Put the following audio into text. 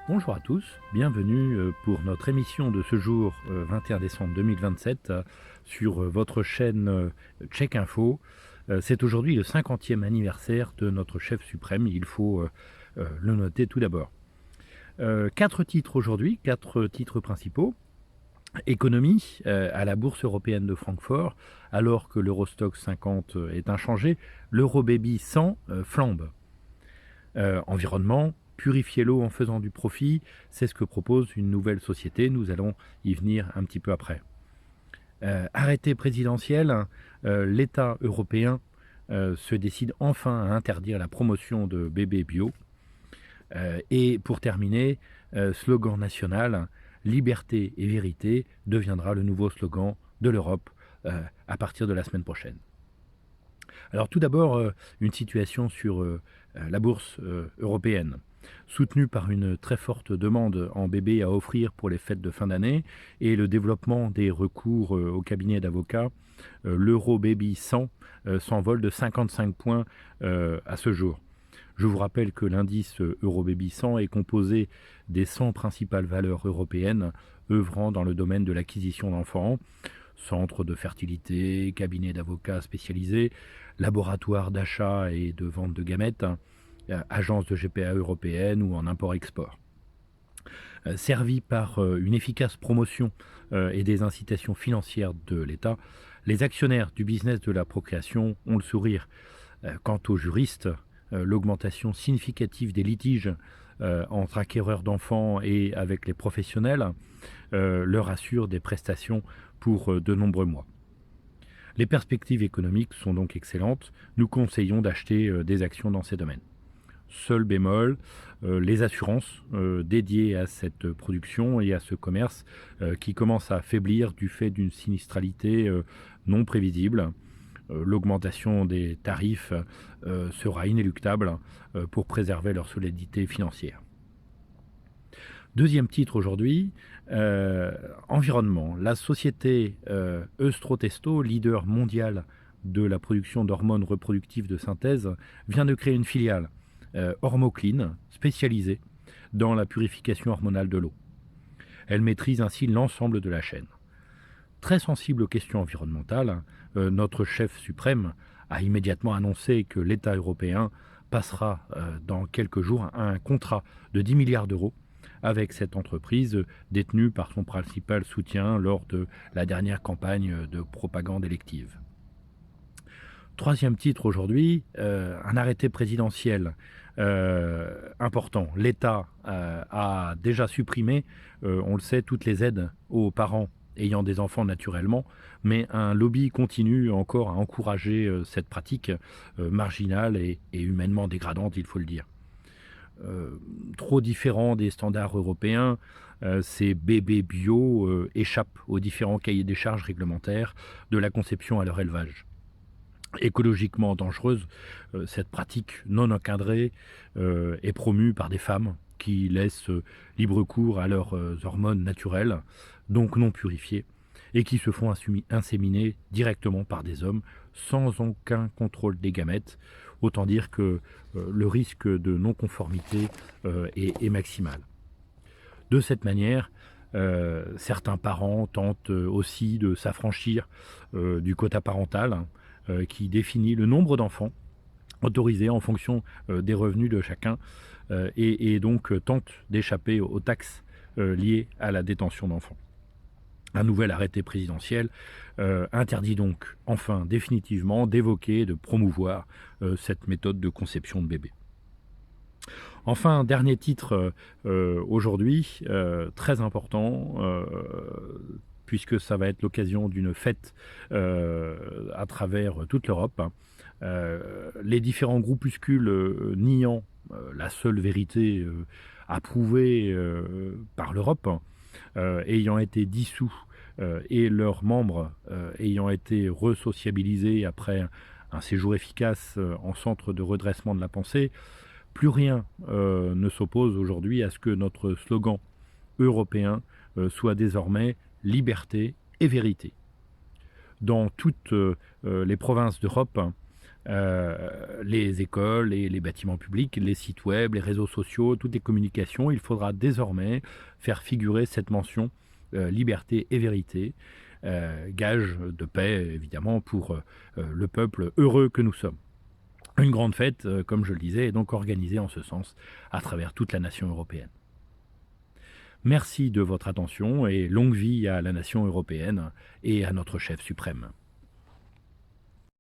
Bonjour à tous, bienvenue pour notre émission de ce jour 21 décembre 2027 sur votre chaîne Check Info. C'est aujourd'hui le 50e anniversaire de notre chef suprême, il faut le noter tout d'abord. Quatre titres aujourd'hui, quatre titres principaux. Économie à la bourse européenne de Francfort, alors que l'Eurostoxx 50 est inchangé, l'Eurobaby 100 flambe. Environnement, purifier l'eau en faisant du profit, c'est ce que propose une nouvelle société, nous allons y venir un petit peu après. Arrêté présidentiel, l'État européen se décide enfin à interdire la promotion de bébés bio. Et pour terminer, slogan national, liberté et vérité deviendra le nouveau slogan de l'Europe à partir de la semaine prochaine. Alors tout d'abord, une situation sur la bourse européenne. Soutenue par une très forte demande en bébés à offrir pour les fêtes de fin d'année et le développement des recours au cabinet d'avocats, l'Eurobaby 100 s'envole de 55 points à ce jour. Je vous rappelle que l'indice Eurobaby 100 est composé des 100 principales valeurs européennes œuvrant dans le domaine de l'acquisition d'enfants, centres de fertilité, cabinets d'avocats spécialisés, laboratoires d'achat et de vente de gamètes, agences de GPA européennes ou en import-export. Servis par une efficace promotion et des incitations financières de l'État, les actionnaires du business de la procréation ont le sourire. Quant aux juristes, l'augmentation significative des litiges entre acquéreurs d'enfants et avec les professionnels leur assure des prestations pour de nombreux mois. Les perspectives économiques sont donc excellentes. Nous conseillons d'acheter des actions dans ces domaines. Seul bémol, les assurances dédiées à cette production et à ce commerce qui commencent à faiblir du fait d'une sinistralité non prévisible. L'augmentation des tarifs sera inéluctable pour préserver leur solidité financière. Deuxième titre aujourd'hui, environnement. La société Œstrotesto, leader mondial de la production d'hormones reproductives de synthèse, vient de créer une filiale, Hormoclean, spécialisée dans la purification hormonale de l'eau. Elle maîtrise ainsi l'ensemble de la chaîne. Très sensible aux questions environnementales, notre chef suprême a immédiatement annoncé que l'État européen passera dans quelques jours à un contrat de 10 milliards d'euros avec cette entreprise détenue par son principal soutien lors de la dernière campagne de propagande élective. Troisième titre aujourd'hui, un arrêté présidentiel important. L'État a déjà supprimé, on le sait, toutes les aides aux parents ayant des enfants naturellement, mais un lobby continue encore à encourager cette pratique marginale et humainement dégradante, il faut le dire. Trop différents des standards européens, ces bébés bio échappent aux différents cahiers des charges réglementaires de la conception à leur élevage. Écologiquement dangereuse, cette pratique non encadrée est promue par des femmes qui laissent libre cours à leurs hormones naturelles, donc non purifiées, et qui se font inséminer directement par des hommes sans aucun contrôle des gamètes. Autant dire que le risque de non-conformité est maximal. De cette manière, certains parents tentent aussi de s'affranchir du quota parental qui définit le nombre d'enfants autorisés en fonction des revenus de chacun et donc tentent d'échapper aux taxes liées à la détention d'enfants. Un nouvel arrêté présidentiel interdit donc enfin définitivement d'évoquer, de promouvoir cette méthode de conception de bébé. Enfin, dernier titre aujourd'hui, très important, puisque ça va être l'occasion d'une fête à travers toute l'Europe. Les différents groupuscules niant la seule vérité approuvée par l'Europe, ayant été dissous et leurs membres ayant été resociabilisés après un séjour efficace en centre de redressement de la pensée, plus rien ne s'oppose aujourd'hui à ce que notre slogan européen soit désormais liberté et vérité. Dans toutes les provinces d'Europe, les écoles et les bâtiments publics, les sites web, les réseaux sociaux, toutes les communications. Il faudra désormais faire figurer cette mention liberté et vérité, gage de paix évidemment pour le peuple heureux que nous sommes. Une grande fête, comme je le disais, est donc organisée en ce sens à travers toute la nation européenne. Merci de votre attention et longue vie à la nation européenne et à notre chef suprême.